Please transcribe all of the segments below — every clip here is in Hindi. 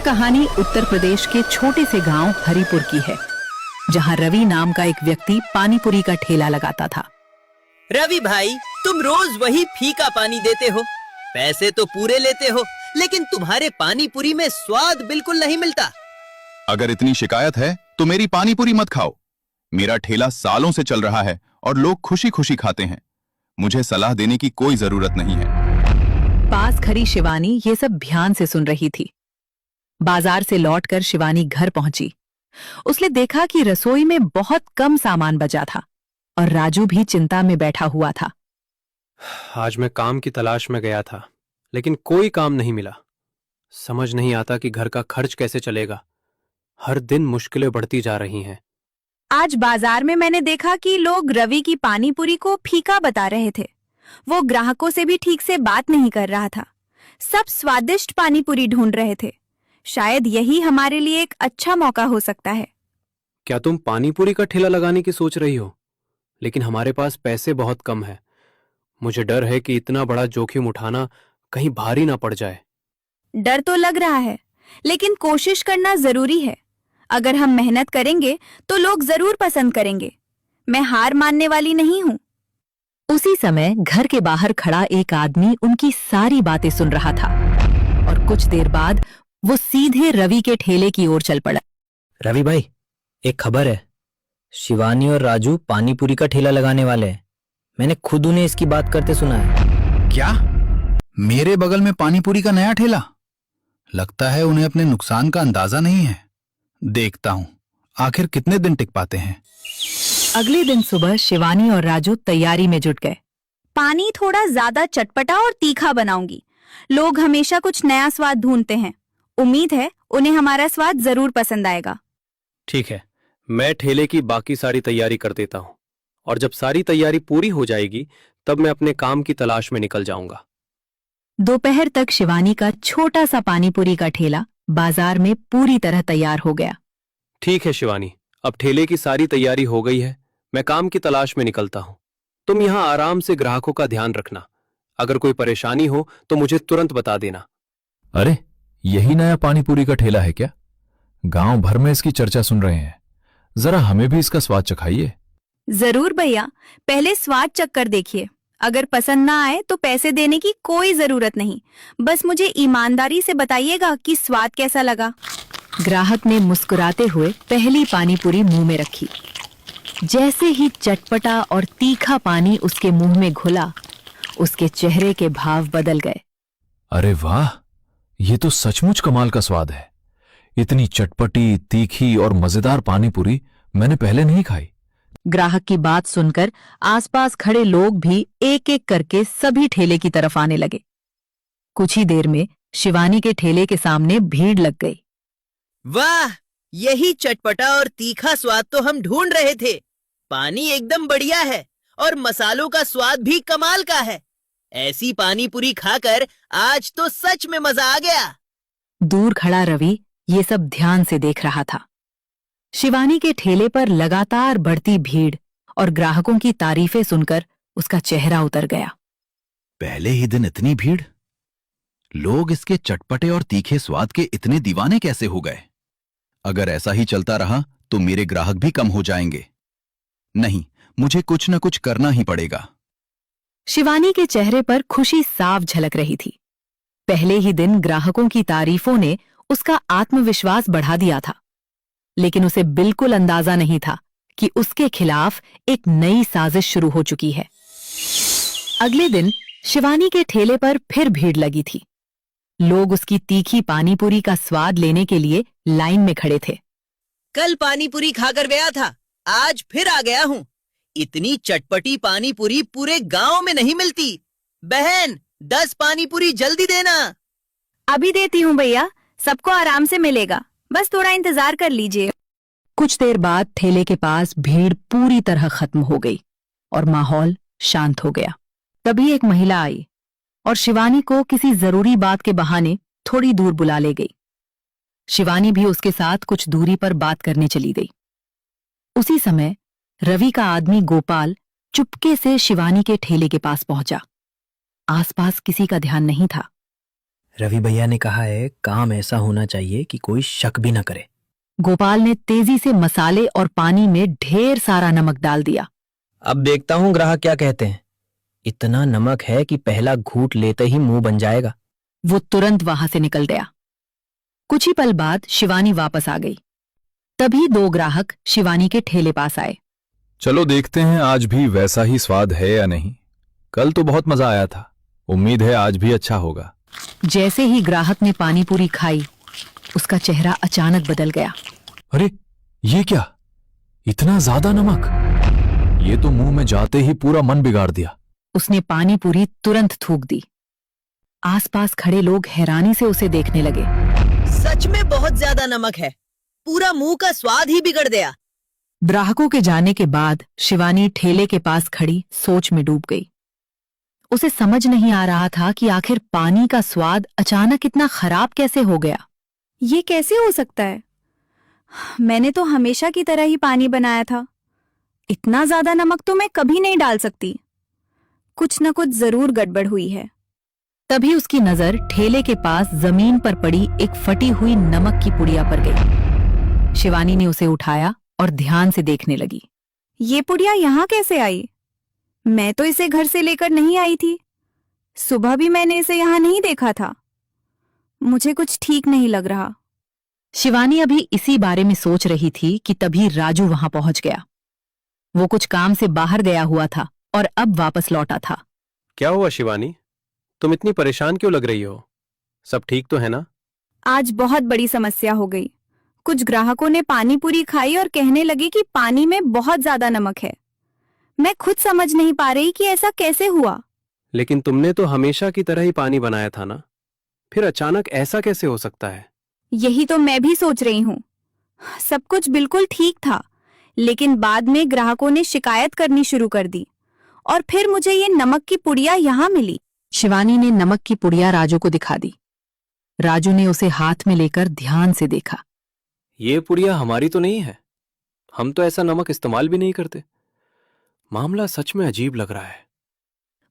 कहानी उत्तर प्रदेश के छोटे से गांव हरिपुर की है, जहां रवि नाम का एक व्यक्ति पानीपुरी का ठेला लगाता था। रवि भाई, तुम रोज वही फीका पानी देते हो, पैसे तो पूरे लेते हो, लेकिन तुम्हारे पानीपुरी में स्वाद बिल्कुल नहीं मिलता। अगर इतनी शिकायत है तो मेरी पानीपुरी मत खाओ। मेरा ठेला सालों से चल रहा है और लोग खुशी खुशी खाते हैं। मुझे सलाह देने की कोई जरूरत नहीं है। पास खड़ी शिवानी ये सब ध्यान से सुन रही थी। बाजार से लौटकर शिवानी घर पहुंची। उसने देखा कि रसोई में बहुत कम सामान बचा था और राजू भी चिंता में बैठा हुआ था। आज मैं काम की तलाश में गया था, लेकिन कोई काम नहीं मिला। समझ नहीं आता कि घर का खर्च कैसे चलेगा। हर दिन मुश्किलें बढ़ती जा रही हैं। आज बाजार में मैंने देखा कि लोग रवि की पानीपुरी को फीका बता रहे थे। वो ग्राहकों से भी ठीक से बात नहीं कर रहा था। सब स्वादिष्ट पानीपुरी ढूंढ रहे थे। शायद यही हमारे लिए एक अच्छा मौका हो सकता है। क्या तुम पानीपुरी का ठेला लगाने की सोच रही हो? लेकिन हमारे पास पैसे बहुत कम है। मुझे डर है कि इतना बड़ा जोखिम उठाना कहीं भारी ना पड़ जाए। डर तो लग रहा है, लेकिन कोशिश करना जरूरी है। अगर हम मेहनत करेंगे तो लोग जरूर पसंद करेंगे। मैं हार मानने वाली नहीं हूँ। उसी समय घर के बाहर खड़ा एक आदमी उनकी सारी बातें सुन रहा था और कुछ देर बाद वो सीधे रवि के ठेले की ओर चल पड़ा। रवि भाई, एक खबर है। शिवानी और राजू पानीपुरी का ठेला लगाने वाले हैं। मैंने खुद उन्हें इसकी बात करते सुना है। क्या? मेरे बगल में पानीपुरी का नया ठेला? लगता है उन्हें अपने नुकसान का अंदाजा नहीं है। देखता हूं आखिर कितने दिन टिक पाते हैं। अगले दिन सुबह शिवानी और राजू तैयारी में जुट गए। पानी थोड़ा ज्यादा चटपटा और तीखा बनाऊंगी। लोग हमेशा कुछ नया स्वाद ढूंढते हैं। उम्मीद है उन्हें हमारा स्वाद जरूर पसंद आएगा। ठीक है, मैं ठेले की बाकी सारी तैयारी कर देता हूँ, और जब सारी तैयारी पूरी हो जाएगी तब मैं अपने काम की तलाश में निकल जाऊंगा। दोपहर तक शिवानी का छोटा सा पानीपुरी का ठेला बाजार में पूरी तरह तैयार हो गया। ठीक है शिवानी, अब ठेले की सारी तैयारी हो गई है। मैं काम की तलाश में निकलता हूँ। तुम यहाँ आराम से ग्राहकों का ध्यान रखना। अगर कोई परेशानी हो तो मुझे तुरंत बता देना। अरे, यही नया पानीपुरी का ठेला है क्या? गांव भर में इसकी चर्चा सुन रहे हैं। जरा हमें भी इसका स्वाद चखाइए। जरूर भैया, पहले स्वाद चखकर देखिए। अगर पसंद ना आए तो पैसे देने की कोई जरूरत नहीं। बस मुझे ईमानदारी से बताइएगा कि स्वाद कैसा लगा। ग्राहक ने मुस्कुराते हुए पहली पानीपुरी मुंह में रखी। जैसे ही चटपटा और तीखा पानी उसके मुंह में घुला, उसके चेहरे के भाव बदल गए। अरे वाह, ये तो सचमुच कमाल का स्वाद है। इतनी चटपटी, तीखी और मजेदार पानीपुरी मैंने पहले नहीं खाई। ग्राहक की बात सुनकर आसपास खड़े लोग भी एक एक करके सभी ठेले की तरफ आने लगे। कुछ ही देर में शिवानी के ठेले के सामने भीड़ लग गई। वाह, यही चटपटा और तीखा स्वाद तो हम ढूंढ रहे थे। पानी एकदम बढ़िया है और मसालों का स्वाद भी कमाल का है। ऐसी पानीपुरी खाकर आज तो सच में मजा आ गया। दूर खड़ा रवि ये सब ध्यान से देख रहा था। शिवानी के ठेले पर लगातार बढ़ती भीड़ और ग्राहकों की तारीफें सुनकर उसका चेहरा उतर गया। पहले ही दिन इतनी भीड़? लोग इसके चटपटे और तीखे स्वाद के इतने दीवाने कैसे हो गए? अगर ऐसा ही चलता रहा तो मेरे ग्राहक भी कम हो जाएंगे। नहीं, मुझे कुछ न कुछ करना ही पड़ेगा। शिवानी के चेहरे पर खुशी साफ झलक रही थी। पहले ही दिन ग्राहकों की तारीफों ने उसका आत्मविश्वास बढ़ा दिया था, लेकिन उसे बिल्कुल अंदाजा नहीं था कि उसके खिलाफ एक नई साजिश शुरू हो चुकी है। अगले दिन शिवानी के ठेले पर फिर भीड़ लगी थी। लोग उसकी तीखी पानीपुरी का स्वाद लेने के लिए लाइन में खड़े थे। कल पानीपुरी खाकर गया था, आज फिर आ गया हूँ। इतनी चटपटी पानीपुरी पूरे गांव में नहीं मिलती। बहन, 10 पानीपुरी जल्दी देना। अभी देती हूँ भैया, सबको आराम से मिलेगा। बस थोड़ा इंतजार कर लीजिए। कुछ देर बाद ठेले के पास भीड़ पूरी तरह खत्म हो गई और माहौल शांत हो गया। तभी एक महिला आई और शिवानी को किसी जरूरी बात के बहाने थोड़ी दूर बुला ले गई। शिवानी भी उसके साथ कुछ दूरी पर बात करने चली गई। उसी समय रवि का आदमी गोपाल चुपके से शिवानी के ठेले के पास पहुंचा। आसपास किसी का ध्यान नहीं था। रवि भैया ने कहा है काम ऐसा होना चाहिए कि कोई शक भी न करे। गोपाल ने तेजी से मसाले और पानी में ढेर सारा नमक डाल दिया। अब देखता हूँ ग्राहक क्या कहते हैं। इतना नमक है कि पहला घूंट लेते ही मुंह बन जाएगा। वो तुरंत वहां से निकल गया। कुछ ही पल बाद शिवानी वापस आ गई। तभी 2 ग्राहक शिवानी के ठेले पास आए। चलो देखते हैं आज भी वैसा ही स्वाद है या नहीं। कल तो बहुत मजा आया था, उम्मीद है आज भी अच्छा होगा। जैसे ही ग्राहक ने पानी पूरी खाई, उसका चेहरा अचानक बदल गया। अरे ये क्या, इतना ज्यादा नमक! ये तो मुंह में जाते ही पूरा मन बिगाड़ दिया। उसने पानी पूरी तुरंत थूक दी। आसपास खड़े लोग हैरानी से उसे देखने लगे। सच में बहुत ज्यादा नमक है, पूरा मुंह का स्वाद ही बिगड़ गया। ग्राहकों के जाने के बाद शिवानी ठेले के पास खड़ी सोच में डूब गई। उसे समझ नहीं आ रहा था कि आखिर पानी का स्वाद अचानक इतना खराब कैसे हो गया। ये कैसे हो सकता है? मैंने तो हमेशा की तरह ही पानी बनाया था। इतना ज्यादा नमक तो मैं कभी नहीं डाल सकती। कुछ न कुछ जरूर गड़बड़ हुई है। तभी उसकी नजर ठेले के पास जमीन पर पड़ी एक फटी हुई नमक की पुड़िया पर गई। शिवानी ने उसे उठाया और ध्यान से देखने लगी। ये पुड़िया यहाँ कैसे आई? मैं तो इसे घर से लेकर नहीं आई थी। सुबह भी मैंने इसे यहाँ नहीं देखा था। मुझे कुछ ठीक नहीं लग रहा। शिवानी अभी इसी बारे में सोच रही थी कि तभी राजू वहां पहुंच गया। वो कुछ काम से बाहर गया हुआ था और अब वापस लौटा था। क्या हुआ शिवानी, तुम इतनी परेशान क्यों लग रही हो? सब ठीक तो है ना? आज बहुत बड़ी समस्या हो गई। कुछ ग्राहकों ने पानी पूरी खाई और कहने लगे कि पानी में बहुत ज्यादा नमक है। मैं खुद समझ नहीं पा रही कि ऐसा कैसे हुआ। लेकिन तुमने तो हमेशा की तरह ही पानी बनाया था ना, फिर अचानक ऐसा कैसे हो सकता है? यही तो मैं भी सोच रही हूँ। सब कुछ बिल्कुल ठीक था, लेकिन बाद में ग्राहकों ने शिकायत करनी शुरू कर दी और फिर मुझे ये नमक की पुड़िया यहाँ मिली। शिवानी ने नमक की पुड़िया राजू को दिखा दी। राजू ने उसे हाथ में लेकर ध्यान से देखा। ये पुड़िया हमारी तो नहीं है, हम तो ऐसा नमक इस्तेमाल भी नहीं करते। मामला सच में अजीब लग रहा है।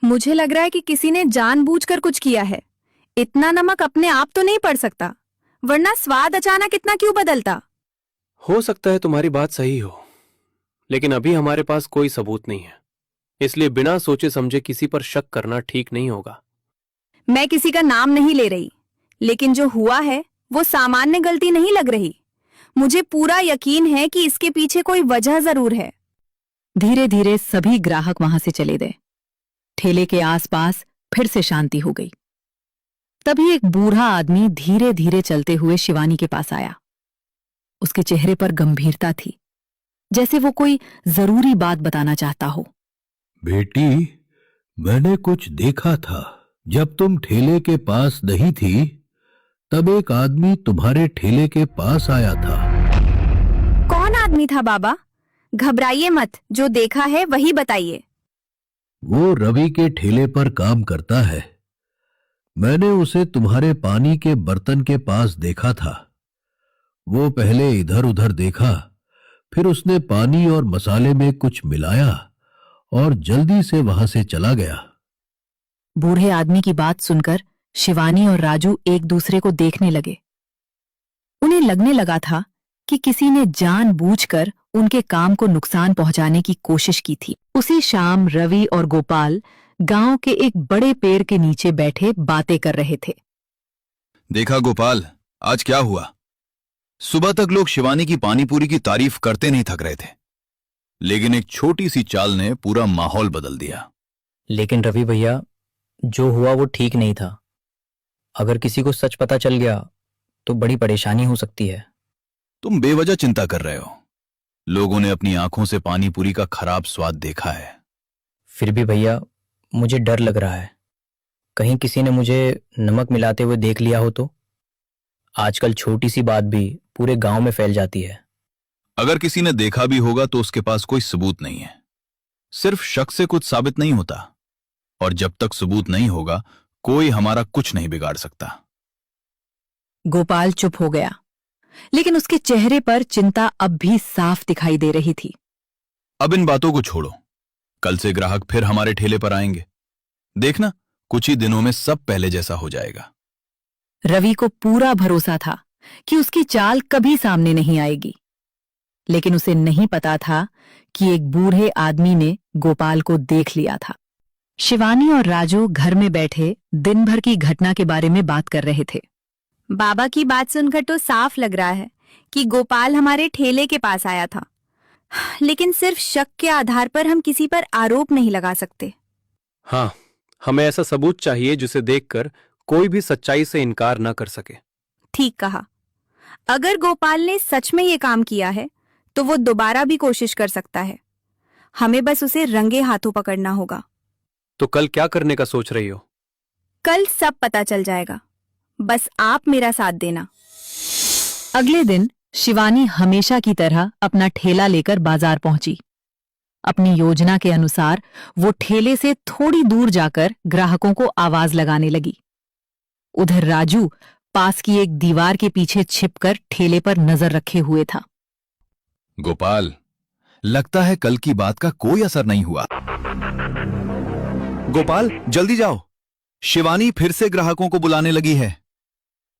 मुझे लग रहा है कि किसी ने जानबूझकर कुछ किया है। इतना नमक अपने आप तो नहीं पड़ सकता, वरना स्वाद अचानक इतना क्यों बदलता? हो सकता है तुम्हारी बात सही हो, लेकिन अभी हमारे पास कोई सबूत नहीं है, इसलिए बिना सोचे समझे किसी पर शक करना ठीक नहीं होगा। मैं किसी का नाम नहीं ले रही, लेकिन जो हुआ है वो सामान्य गलती नहीं लग रही। मुझे पूरा यकीन है कि इसके पीछे कोई वजह जरूर है। धीरे धीरे सभी ग्राहक वहां से चले गए। ठेले के आसपास फिर से शांति हो गई। तभी एक बूढ़ा आदमी धीरे धीरे चलते हुए शिवानी के पास आया। उसके चेहरे पर गंभीरता थी, जैसे वो कोई जरूरी बात बताना चाहता हो। बेटी, मैंने कुछ देखा था। जब तुम ठेले के पास नहीं थी, तब एक आदमी तुम्हारे ठेले के पास आया था। कौन आदमी था बाबा? घबराइए मत, जो देखा है वही बताइए। वो रवि के ठेले पर काम करता है। मैंने उसे तुम्हारे पानी के बर्तन के पास देखा था। वो पहले इधर उधर देखा, फिर उसने पानी और मसाले में कुछ मिलाया और जल्दी से वहां से चला गया। बूढ़े आदमी की बात सुनकर शिवानी और राजू एक दूसरे को देखने लगे। उन्हें लगने लगा था कि किसी ने जानबूझकर उनके काम को नुकसान पहुंचाने की कोशिश की थी। उसी शाम रवि और गोपाल गांव के एक बड़े पेड़ के नीचे बैठे बातें कर रहे थे। देखा गोपाल, आज क्या हुआ? सुबह तक लोग शिवानी की पानीपुरी की तारीफ करते नहीं थक रहे थे, लेकिन एक छोटी सी चाल ने पूरा माहौल बदल दिया। लेकिन रवि भैया, जो हुआ वो ठीक नहीं था। अगर किसी को सच पता चल गया तो बड़ी परेशानी हो सकती है। तुम बेवजह चिंता कर रहे हो। लोगों ने अपनी आंखों से पानीपुरी का खराब स्वाद देखा है। फिर भी भैया, मुझे डर लग रहा है। कहीं किसी ने मुझे नमक मिलाते हुए देख लिया हो तो? आजकल छोटी सी बात भी पूरे गांव में फैल जाती है। अगर किसी ने देखा भी होगा तो उसके पास कोई सबूत नहीं है। सिर्फ शक से कुछ साबित नहीं होता, और जब तक सबूत नहीं होगा कोई हमारा कुछ नहीं बिगाड़ सकता। गोपाल चुप हो गया, लेकिन उसके चेहरे पर चिंता अब भी साफ दिखाई दे रही थी। अब इन बातों को छोड़ो, कल से ग्राहक फिर हमारे ठेले पर आएंगे। देखना, कुछ ही दिनों में सब पहले जैसा हो जाएगा। रवि को पूरा भरोसा था कि उसकी चाल कभी सामने नहीं आएगी, लेकिन उसे नहीं पता था कि एक बूढ़े आदमी ने गोपाल को देख लिया था। शिवानी और राजू घर में बैठे दिन भर की घटना के बारे में बात कर रहे थे। बाबा की बात सुनकर तो साफ लग रहा है कि गोपाल हमारे ठेले के पास आया था, लेकिन सिर्फ शक के आधार पर हम किसी पर आरोप नहीं लगा सकते। हाँ, हमें ऐसा सबूत चाहिए जिसे देखकर कोई भी सच्चाई से इनकार न कर सके। ठीक कहा। अगर गोपाल ने सच में ये काम किया है तो वो दोबारा भी कोशिश कर सकता है। हमें बस उसे रंगे हाथों पकड़ना होगा। तो कल क्या करने का सोच रही हो? कल सब पता चल जाएगा, बस आप मेरा साथ देना। अगले दिन शिवानी हमेशा की तरह अपना ठेला लेकर बाजार पहुंची। अपनी योजना के अनुसार वो ठेले से थोड़ी दूर जाकर ग्राहकों को आवाज लगाने लगी। उधर राजू पास की एक दीवार के पीछे छिपकर ठेले पर नजर रखे हुए था। गोपाल, लगता है कल की बात का कोई असर नहीं हुआ। गोपाल, जल्दी जाओ, शिवानी फिर से ग्राहकों को बुलाने लगी है।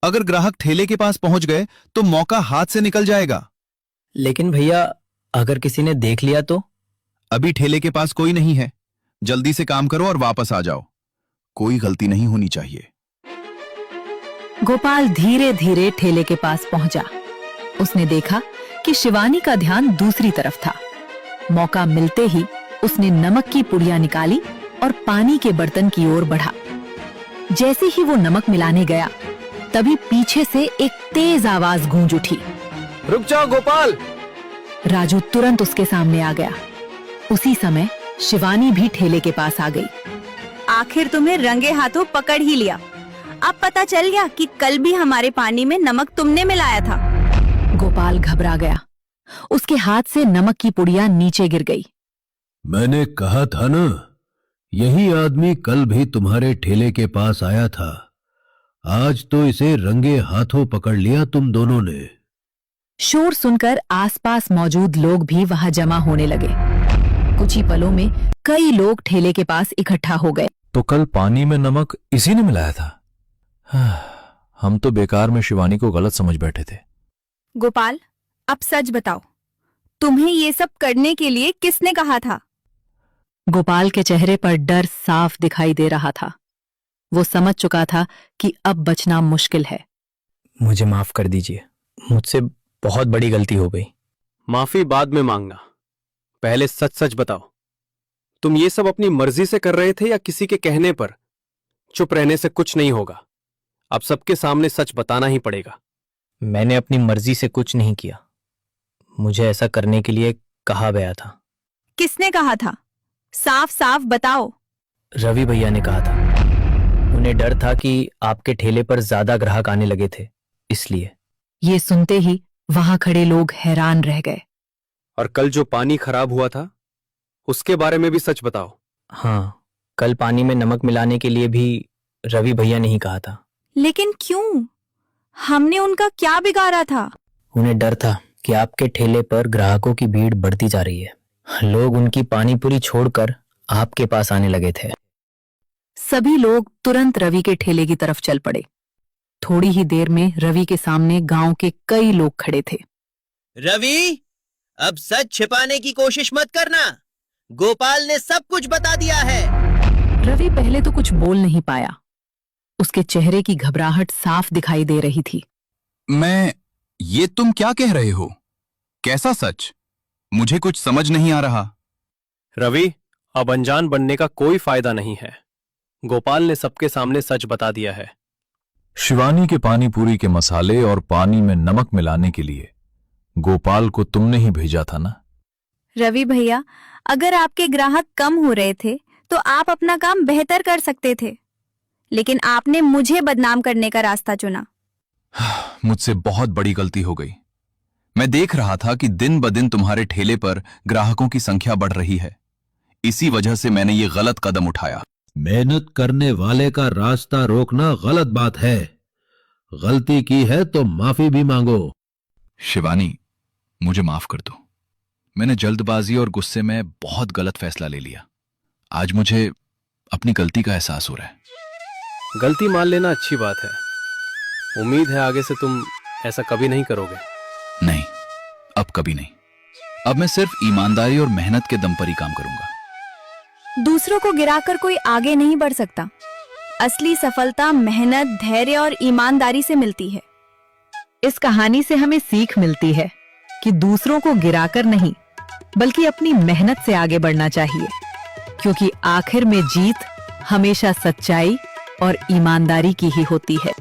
अगर ग्राहक ठेले के पास पहुंच गए तो मौका हाथ से निकल जाएगा। लेकिन भैया, अगर किसी ने देख लिया तो? अभी ठेले के पास कोई नहीं है, जल्दी से काम करो और वापस आ जाओ। कोई गलती नहीं होनी चाहिए। गोपाल धीरे धीरे ठेले के पास पहुंचा। उसने देखा कि शिवानी का ध्यान दूसरी तरफ था। मौका मिलते ही उसने नमक की पुड़िया निकाली और पानी के बर्तन की ओर बढ़ा। जैसे ही वो नमक मिलाने गया, तभी पीछे से एक तेज आवाज गूंज उठी। रुक जाओ गोपाल! राजू तुरंत उसके सामने आ गया। उसी समय शिवानी भी ठेले के पास आ गई। आखिर तुम्हें रंगे हाथों पकड़ ही लिया। अब पता चल गया कि कल भी हमारे पानी में नमक तुमने मिलाया था। गोपाल घबरा गया। उसके हाथ से नमक की पुड़िया नीचे गिर गई। मैंने कहा था ना, यही आदमी कल भी तुम्हारे ठेले के पास आया था। आज तो इसे रंगे हाथों पकड़ लिया तुम दोनों ने। शोर सुनकर आसपास मौजूद लोग भी वहां जमा होने लगे। कुछ ही पलों में कई लोग ठेले के पास इकट्ठा हो गए। तो कल पानी में नमक इसी ने मिलाया था। हम तो बेकार में शिवानी को गलत समझ बैठे थे। गोपाल, अब सच बताओ, तुम्हें ये सब करने के लिए किसने कहा था? गोपाल के चेहरे पर डर साफ दिखाई दे रहा था। वो समझ चुका था कि अब बचना मुश्किल है। मुझे माफ कर दीजिए, मुझसे बहुत बड़ी गलती हो गई। माफी बाद में मांगना, पहले सच सच बताओ। तुम ये सब अपनी मर्जी से कर रहे थे या किसी के कहने पर? चुप रहने से कुछ नहीं होगा। अब सबके सामने सच बताना ही पड़ेगा। मैंने अपनी मर्जी से कुछ नहीं किया। मुझे ऐसा करने के लिए कहा गया था। किसने कहा था? साफ साफ बताओ। रवि भैया ने कहा था। उन्हें डर था कि आपके ठेले पर ज्यादा ग्राहक आने लगे थे, इसलिए। ये सुनते ही वहां खड़े लोग हैरान रह गए। और कल जो पानी खराब हुआ था, उसके बारे में भी सच बताओ। हाँ, कल पानी में नमक मिलाने के लिए भी रवि भैया ने ही कहा था। लेकिन क्यों? हमने उनका क्या बिगाड़ा था? उन्हें डर था कि आपके ठेले पर ग्राहकों की भीड़ बढ़ती जा रही है। लोग उनकी पानीपुरी छोड़कर आपके पास आने लगे थे। सभी लोग तुरंत रवि के ठेले की तरफ चल पड़े। थोड़ी ही देर में रवि के सामने गांव के कई लोग खड़े थे। रवि, अब सच छिपाने की कोशिश मत करना। गोपाल ने सब कुछ बता दिया है। रवि पहले तो कुछ बोल नहीं पाया। उसके चेहरे की घबराहट साफ दिखाई दे रही थी। ये तुम क्या कह रहे हो? कैसा सच? मुझे कुछ समझ नहीं आ रहा। रवि, अब अनजान बनने का कोई फायदा नहीं है। गोपाल ने सबके सामने सच बता दिया है। शिवानी के पानी पूरी के मसाले और पानी में नमक मिलाने के लिए गोपाल को तुमने ही भेजा था ना? रवि भैया, अगर आपके ग्राहक कम हो रहे थे तो आप अपना काम बेहतर कर सकते थे, लेकिन आपने मुझे बदनाम करने का रास्ता चुना। मुझसे बहुत बड़ी गलती हो गई। मैं देख रहा था कि दिन ब दिन तुम्हारे ठेले पर ग्राहकों की संख्या बढ़ रही है। इसी वजह से मैंने ये गलत कदम उठाया। मेहनत करने वाले का रास्ता रोकना गलत बात है। गलती की है तो माफी भी मांगो। शिवानी, मुझे माफ कर दो। मैंने जल्दबाजी और गुस्से में बहुत गलत फैसला ले लिया। आज मुझे अपनी गलती का एहसास हो रहा है। गलती मान लेना अच्छी बात है, उम्मीद है आगे से तुम ऐसा कभी नहीं करोगे। नहीं, अब कभी नहीं। अब मैं सिर्फ ईमानदारी और मेहनत के दम पर ही काम करूंगा। दूसरों को गिराकर कोई आगे नहीं बढ़ सकता। असली सफलता मेहनत, धैर्य और ईमानदारी से मिलती है। इस कहानी से हमें सीख मिलती है कि दूसरों को गिराकर नहीं, बल्कि अपनी मेहनत से आगे बढ़ना चाहिए, क्योंकि आखिर में जीत हमेशा सच्चाई और ईमानदारी की ही होती है।